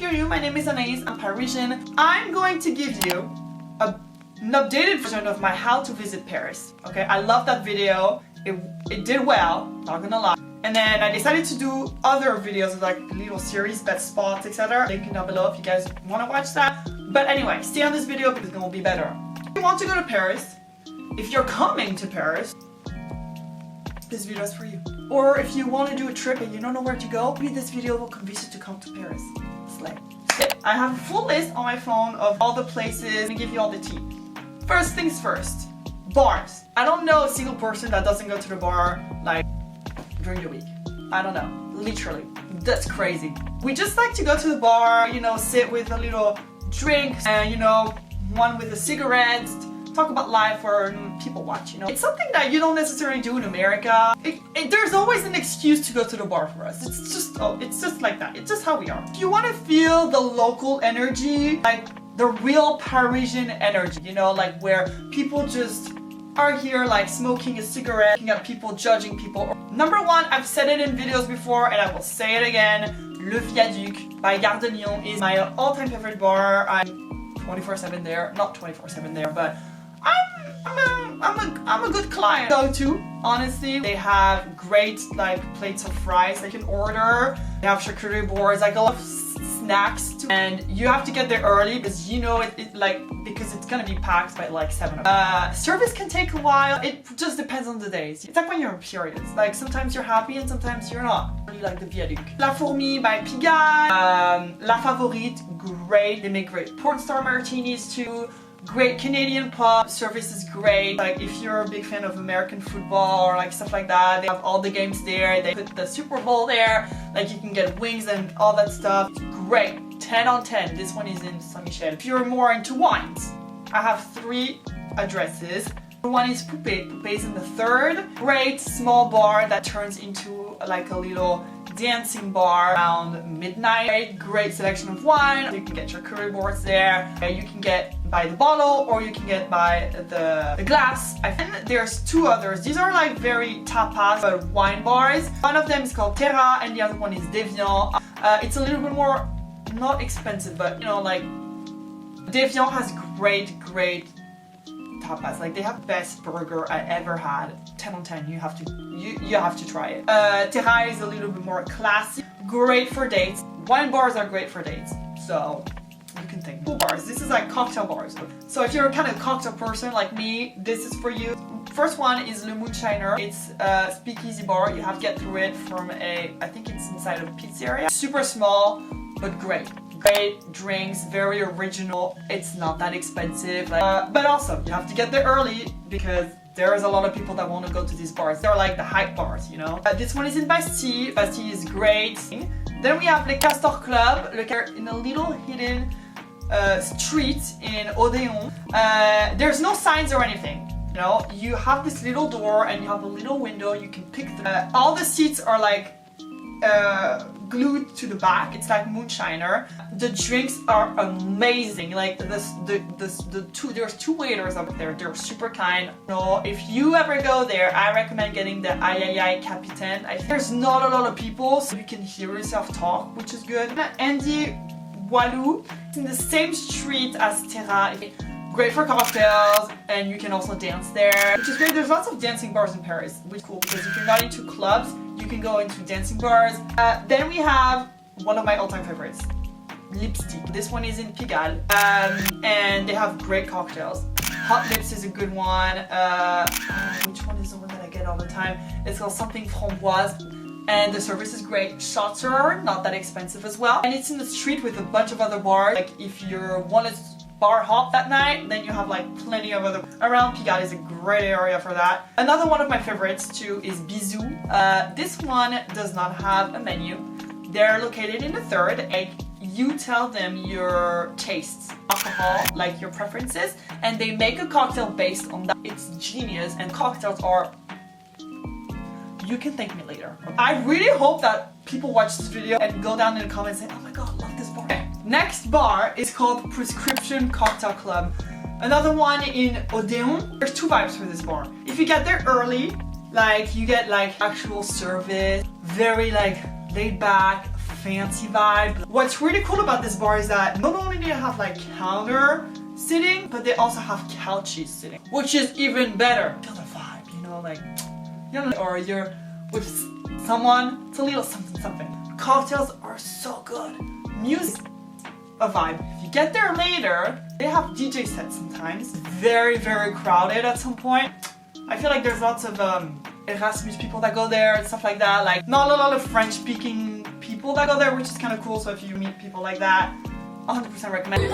you're new, my name is Anais, I'm Parisian. I'm going to give you an updated version of my how to visit Paris. Okay, I love that video. It did well, not gonna lie. And then I decided to do other videos like little series, best spots, etc. Link down below if you guys want to watch that. But anyway, stay on this video because it will be better. If you want to go to Paris, if you're coming to Paris, this video is for you. Or if you want to do a trip and you don't know where to go, maybe this video will convince you to come to Paris. Slay. I have a full list on my phone of all the places and give you all the tea. First things first, bars. I don't know a single person that doesn't go to the bar like during the week. I don't know, literally. That's crazy. We just like to go to the bar, you know, sit with a little drink and, you know, one with a cigarette, talk about life or people watch, you know. It's something that you don't necessarily do in America. There's always an excuse to go to the bar for us. It's just like that. It's just how we are. If you want to feel the local energy, like the real Parisian energy, you know, like where people just are here like smoking a cigarette, looking at people, judging people. Number one, I've said it in videos before and I will say it again, Le Viaduc by Gare de Lyon is my all-time favorite bar. I'm 24/7 there, not 24/7 there, but I'm a good client. Go to, honestly, they have great like plates of fries they can order. They have charcuterie boards, like a lot of snacks too. And you have to get there early because you know because it's gonna be packed by like 7 o'clock. Service can take a while. It just depends on the days. It's like when you're on periods. Like sometimes you're happy and sometimes you're not. I really like the Viaduc. La Fourmi by Pigalle. La Favorite, great. They make great porn star martinis too. Great Canadian pub, service is great. Like if you're a big fan of American football or like stuff like that, they have all the games there. They put the Super Bowl there, like you can get wings and all that stuff. Great, 10 on 10. This one is in Saint Michel. If you're more into wines, I have 3 addresses. One is Poupée. Poupée is in the 3rd. Great small bar that turns into like a little dancing bar around midnight. Great selection of wine. You can get your charcuterie boards there. You can get by the bottle or you can get by the glass. And there's 2 others. These are like very tapas wine bars. One of them is called Terra and the other one is Deviant. It's a little bit more, not expensive, but you know, like Deviant has great tapas. Like they have the best burger I ever had. 10 on 10. You have to try it. Terra is a little bit more classy. Great for dates. Wine bars are great for dates. So you can think. Pool bars. This is like cocktail bars. So if you're a kind of cocktail person like me, this is for you. First one is Le Moonshiner. It's a speakeasy bar. You have to get through it from I think it's inside of a pizzeria. Super small, but great. Great drinks, very original. It's not that expensive, but also you have to get there early because there is a lot of people that want to go to these bars. They're like the hype bars, you know. This one is in Bastille. Bastille is great. Then we have Le Castor Club, in a little hidden street in Odéon. There's no signs or anything. You know, you have this little door and you have a little window. You can pick all the seats are like glued to the back. It's like moonshiner. The drinks are amazing. Like there's 2 waiters up there. They're super kind. So if you ever go there, I recommend getting the Aïe Capitaine. There's not a lot of people, so you can hear yourself talk, which is good. Andy Walou. It's in the same street as Terra. Great for cocktails, and you can also dance there, which is great. There's lots of dancing bars in Paris, which is cool because if you're not into clubs, you can go into dancing bars. Then we have one of my all-time favorites, Lipstick. This one is in Pigalle, and they have great cocktails. Hot Lips is a good one. Which one is the one that I get all the time? It's called something Framboise. And the service is great. Shots are not that expensive as well. And it's in the street with a bunch of other bars. Like if you want to bar hop that night, then you have like plenty of other around. Pigalle is a great area for that. Another one of my favorites too is Bisou. This one does not have a menu. They're located in the 3rd. You tell them your tastes, alcohol, like your preferences, and they make a cocktail based on that. It's genius, and cocktails are, you can thank me later. I really hope that people watch this video and go down in the comments and say, oh my god, I love this bar. Okay. Next bar is called Prescription Cocktail Club. Another one in Odéon. There's 2 vibes for this bar. If you get there early, like you get like actual service, very like laid back, fancy vibe. What's really cool about this bar is that not only do you have like counter sitting, but they also have couches sitting, which is even better. Feel the vibe, you know, like, you know, or you're with someone, it's a little something something. Cocktails are so good. Music, a vibe. If you get there later, they have DJ sets sometimes. Very, very crowded at some point. I feel like there's lots of Erasmus people that go there and stuff like that. Like, not a lot of French-speaking people that go there, which is kind of cool. So if you meet people like that, 100% recommend it.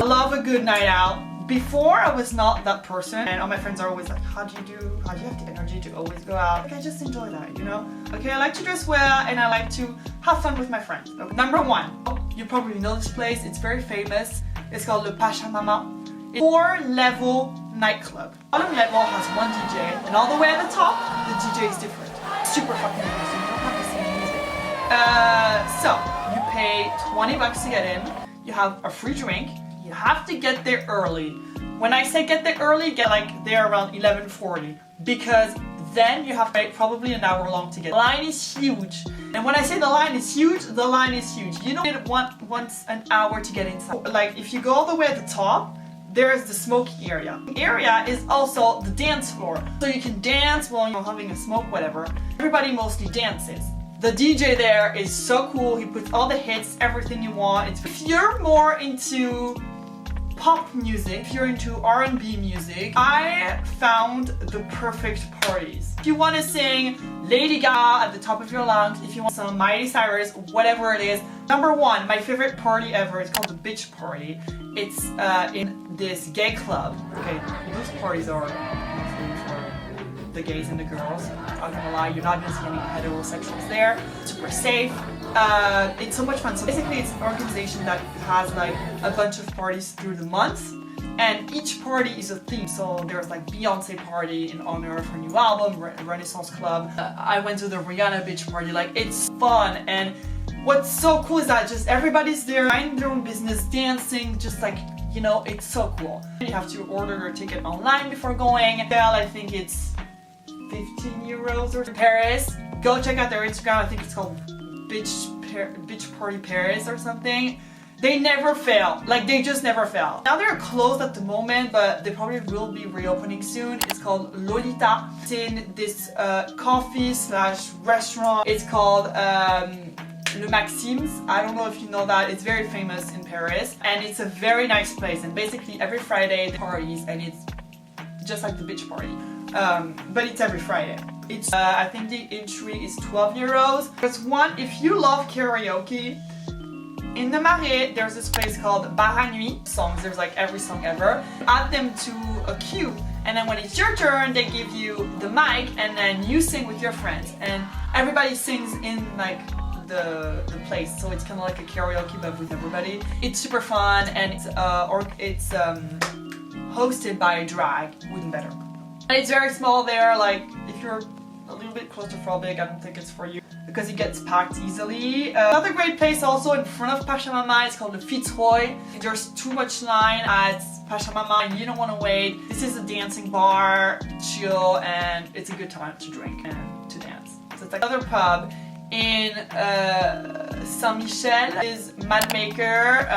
I love a good night out. Before, I was not that person, and all my friends are always like, how do you have the energy to always go out? Like, I just enjoy that, you know? Okay, I like to dress well, and I like to have fun with my friends. Okay. Number one, you probably know this place, it's very famous. It's called Le Pachamama. It's a 4-level nightclub. Bottom level has one DJ, and all the way at the top, the DJ is different. Super fucking amazing, you don't have the same music. So, you pay 20 bucks to get in, you have a free drink. You have to get there early. When I say get there early, get like there around 11:40, because then you have to wait probably an hour long to get. The line is huge, and when I say the line is huge, the line is huge. You don't want an hour to get inside. Like if you go all the way at the top, there's the smoking area. The area is also the dance floor, so you can dance while you're having a smoke, whatever. Everybody mostly dances. The DJ there is so cool. He puts all the hits, everything you want. If you're more into pop music, if you're into R&B music, I found the perfect parties. If you want to sing Lady Gaga at the top of your lungs, if you want some Miley Cyrus, whatever it is. Number one, my favorite party ever, it's called the Bitch Party. It's in this gay club. Okay, those parties are mostly for the gays and the girls. I'm not gonna lie, you're not gonna see any heterosexuals there. Super safe. It's so much fun. So basically it's an organization that has like a bunch of parties through the month, and each party is a theme. So there's like Beyonce party in honor of her new album, Renaissance Club. I went to the Rihanna Beach Party. Like, it's fun, and what's so cool is that just everybody's there, minding their own business, dancing, just like, you know, it's so cool. You have to order your ticket online before going. Well, I think it's 15 euros or Paris. Go check out their Instagram. I think it's called Beach Party Paris or something. They never fail. Like, they just never fail. Now they're closed at the moment, but they probably will be reopening soon. It's called Lolita. It's in this coffee/restaurant. It's called Le Maxims. I don't know if you know that. It's very famous in Paris, and it's a very nice place. And basically every Friday they parties, and it's just like the beach party. But it's every Friday. It's I think the entry is 12 euros. There's one, if you love karaoke, in the Marais, there's this place called Bar à Nuit. Songs, there's like every song ever. Add them to a queue, and then when it's your turn, they give you the mic, and then you sing with your friends. And everybody sings in like the place, so it's kind of like a karaoke but with everybody. It's super fun, and it's hosted by a drag, even better. And it's very small there, like if you're a little bit claustrophobic, I don't think it's for you because it gets packed easily. Another great place also in front of Pachamama, it's called the Fitzroy. There's too much line at Pachamama and you don't want to wait. This is a dancing bar, chill, and it's a good time to drink and to dance. So it's like another pub in Saint-Michel is Madmaker.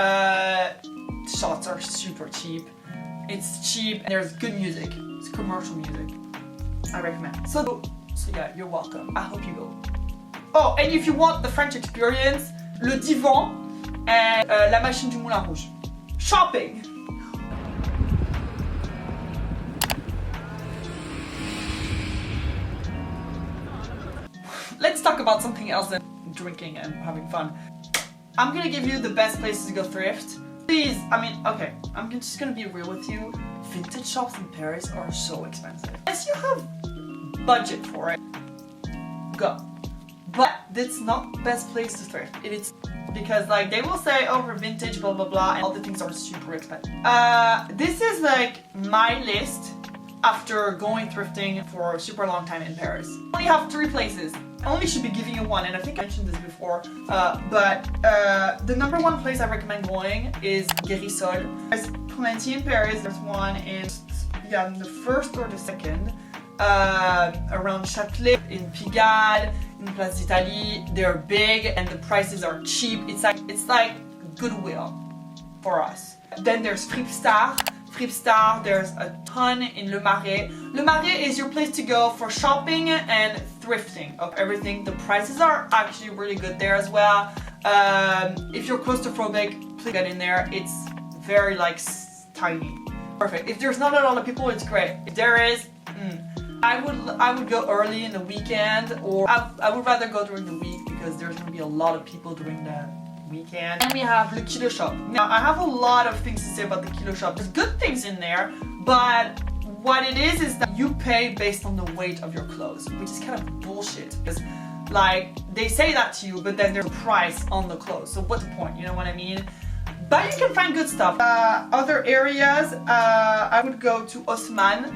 Shots are super cheap. It's cheap and there's good music. It's commercial music. I recommend. So yeah, you're welcome. I hope you go. Oh, and if you want the French experience, Le Divan and La Machine du Moulin Rouge. Shopping! Let's talk about something else than drinking and having fun. I'm gonna give you the best places to go thrift. Please, I mean, okay, I'm just gonna be real with you. Vintage shops in Paris are so expensive. Unless you have budget for it, go. But that's not the best place to thrift. It is because like they will say, oh, we're vintage, blah blah blah, and all the things are super expensive. This is like my list after going thrifting for a super long time in Paris. I only have 3 places. I only should be giving you one, and I think I mentioned this before, but the number 1 place I recommend going is Guérisol. There's plenty in Paris. There's one in the 1st or the 2nd, around Châtelet, in Pigalle, in Place d'Italie. They're big and the prices are cheap. It's like Goodwill for us. Then there's Fripstar. Fripstar, there's a ton in Le Marais. Le Marais is your place to go for shopping and thrifting of everything. The prices are actually really good there as well. If you're claustrophobic, please get in there. It's very like tiny. Perfect. If there's not a lot of people, it's great. If there is, I would go early in the weekend, or I would rather go during the week because there's going to be a lot of people during the weekend. And we have Le Kilo Shop. Now I have a lot of things to say about the Kilo Shop. There's good things in there, but what it is that you pay based on the weight of your clothes, which is kind of bullshit because like they say that to you, but then there's a price on the clothes. So what's the point? You know what I mean? But you can find good stuff. Other areas, I would go to Haussmann,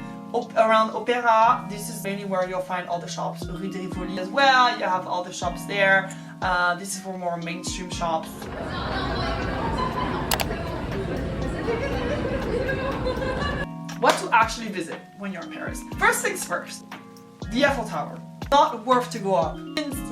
around Opera. This is mainly where you'll find all the shops. Rue de Rivoli as well, you have all the shops there. This is for more mainstream shops. What to actually visit when you're in Paris? First things first, the Eiffel Tower. Not worth to go up.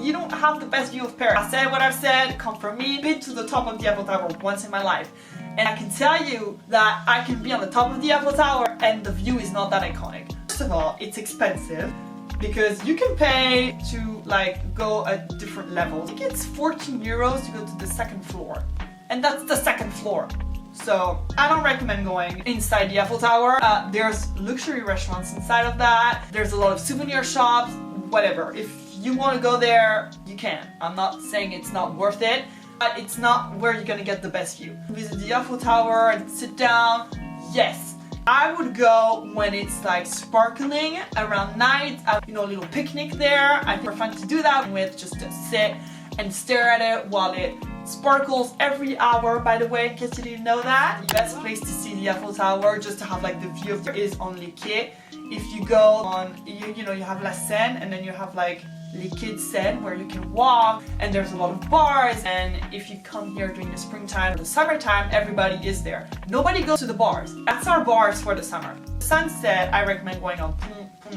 You don't have the best view of Paris. I said what I've said, come from me. I've been to the top of the Eiffel Tower once in my life. And I can tell you that I can be on the top of the Eiffel Tower and the view is not that iconic. First of all, it's expensive because you can pay to like go at different levels. I think it's 14 euros to go to the second floor. And that's the second floor. So I don't recommend going inside the Eiffel Tower. There's luxury restaurants inside of that. There's a lot of souvenir shops, whatever. If you want to go there, you can. I'm not saying it's not worth it, but it's not where you're gonna get the best view. Visit the Eiffel Tower and sit down, yes. I would go when it's like sparkling around night, you know, a little picnic there. I think it's fun to do that with, just to sit and stare at it while it sparkles every hour, by the way, in case you didn't know that. The best place to see the Eiffel Tower, just to have like the view of it, is on Les Quais. If you go on, you know, you have La Seine and then you have like Les Quais de Seine where you can walk and there's a lot of bars, and if you come here during the springtime or the summertime, everybody is there. Nobody goes to the bars. That's our bars for the summer. Sunset, I recommend going on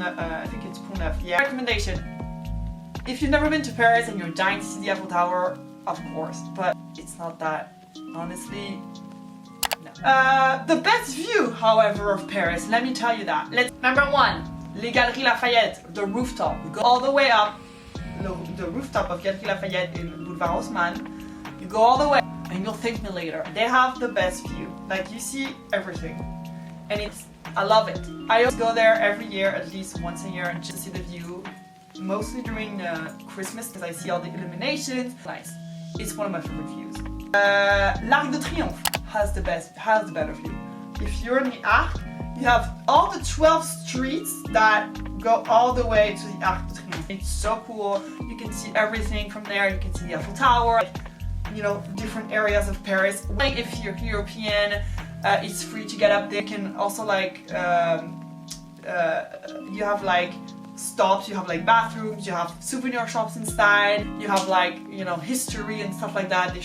I think it's Pont Neuf. Yeah. Recommendation. If you've never been to Paris and you're dying to see the Eiffel Tower, of course, but it's not that, honestly, no. The best view, however, of Paris, let me tell you that. Number one, Les Galeries Lafayette, the rooftop. You go all the way up, the rooftop of Galeries Lafayette in Boulevard Haussmann. You go all the way, and you'll thank me later. They have the best view. Like, you see everything. And I love it. I always go there every year, at least once a year, and just see the view. Mostly during Christmas, because I see all the illuminations. Nice. It's one of my favorite views. L'Arc de Triomphe has the better view. If you're in the Arc, you have all the 12 streets that go all the way to the Arc de Triomphe. It's so cool. You can see everything from there. You can see the Eiffel Tower, you know, different areas of Paris. Like if you're European, it's free to get up there. You can also like, you have like stops, you have like bathrooms, you have souvenir shops inside, you have like, you know, history and stuff like that.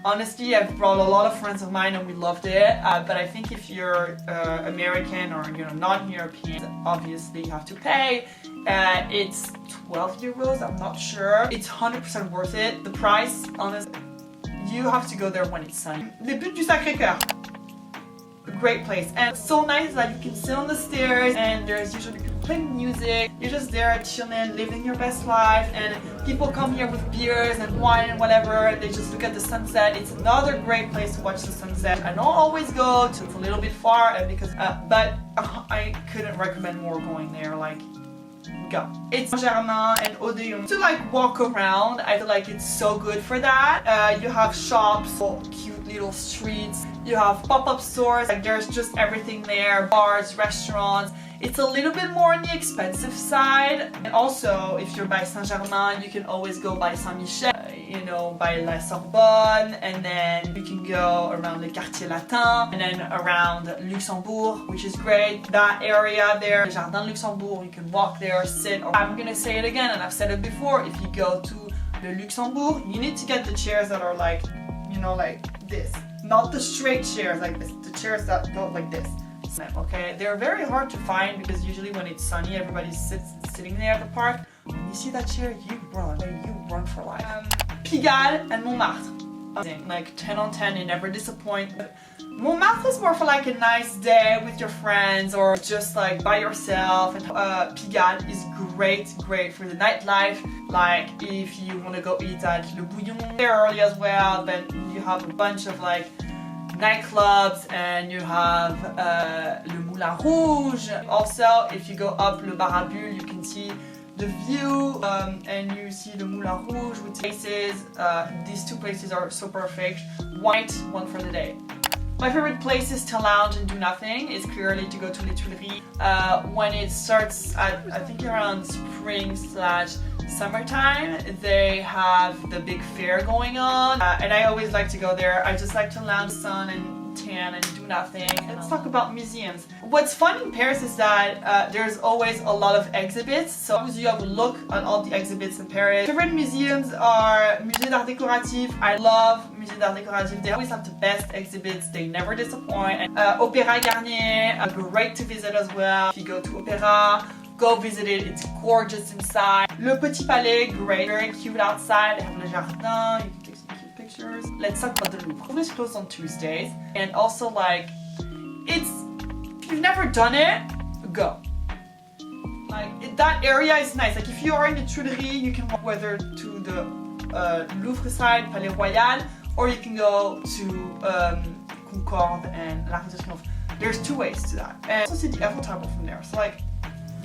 Honestly, I've brought a lot of friends of mine and we loved it, but I think if you're American or, you know, not European, obviously you have to pay. It's 12 euros, I'm not sure. It's 100% worth it. The price, honestly, you have to go there when it's sunny. Les Buttes du Sacré-Cœur. A great place, and it's so nice that you can sit on the stairs and there's usually people playing music. You're just there chilling, living your best life, and people come here with beers and wine and whatever. They just look at the sunset. It's another great place to watch the sunset. I don't always go to, it's a little bit far because but I couldn't recommend more going there. Like, go. It's Saint-Germain and Odéon. To like walk around, I feel like it's so good for that. You have shops, cute little streets. You have pop-up stores, like there's just everything there, bars, restaurants. It's a little bit more on the expensive side. And also, if you're by Saint-Germain, you can always go by Saint-Michel, you know, by La Sorbonne, and then you can go around the Quartier Latin, and then around Luxembourg, which is great. That area there, Jardin Luxembourg, you can walk there, sit. I'm gonna say it again, and I've said it before, if you go to the Luxembourg, you need to get the chairs that are like, you know, like this. Not the straight chairs like this, the chairs that go like this. Okay, they're very hard to find because usually when it's sunny, everybody's sitting there at the park. When you see that chair, you run for life. Pigalle and Montmartre. Like 10 on 10, you never disappoint. Montmartre is more for like a nice day with your friends or just like by yourself. And Pigalle is great for the nightlife. Like if you want to go eat at Le Bouillon there early as well, then you have a bunch of like nightclubs and you have Le Moulin Rouge. Also, if you go up Le Bar à Bulles, you can see the view and you see the Moulin Rouge with places. These two places are so perfect. One for the day. My favorite places to lounge and do nothing is clearly to go to Les Tuileries. When it starts at, I think around spring/summertime, they have the big fair going on. And I always like to go there. I just like to lounge sun and tan and do nothing. Let's talk about museums. What's fun in Paris is that there's always a lot of exhibits. So you have a look at all the exhibits in Paris. Favorite museums are Musée d'Art Décoratif. I love Musée d'Art Décoratif. They always have the best exhibits. They never disappoint. And, Opéra Garnier, great to visit as well. If you go to Opéra, go visit it. It's gorgeous inside. Le Petit Palais, great, very cute outside. They have Le Jardin. You can take some cute pictures. Let's talk about the Louvre. Louvre is closed on Tuesdays, and also like if you've never done it, go. Like that area is nice. Like if you are in the Tuileries, you can walk whether to the Louvre side, Palais Royal, or you can go to Concorde and l'Arc de Triomphe. There's two ways to that. And also see the Eiffel Tower from there. So like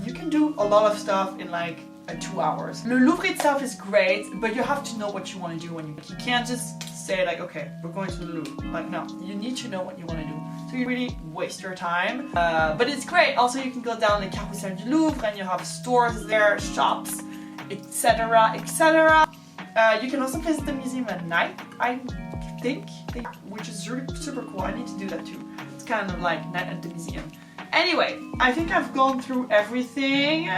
you can do a lot of stuff in like 2 hours. Le Louvre itself is great, but you have to know what you want to do when you can't just say like, okay, we're going to the Louvre. Like no, you need to know what you want to do. So you really waste your time. But it's great. Also you can go down the Carrousel du Louvre and you have stores there, shops, etc, etc. You can also visit the museum at night, I think, which is really super cool. I need to do that too. It's kind of like night at the museum. Anyway, I think I've gone through everything.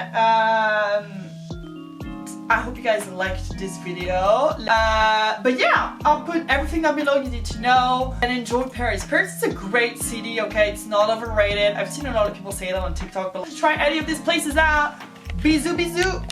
I hope you guys liked this video. But yeah, I'll put everything down below you need to know. And enjoy Paris. Paris is a great city, okay? It's not overrated. I've seen a lot of people say that on TikTok, but let's try any of these places out. Bisous, bisous!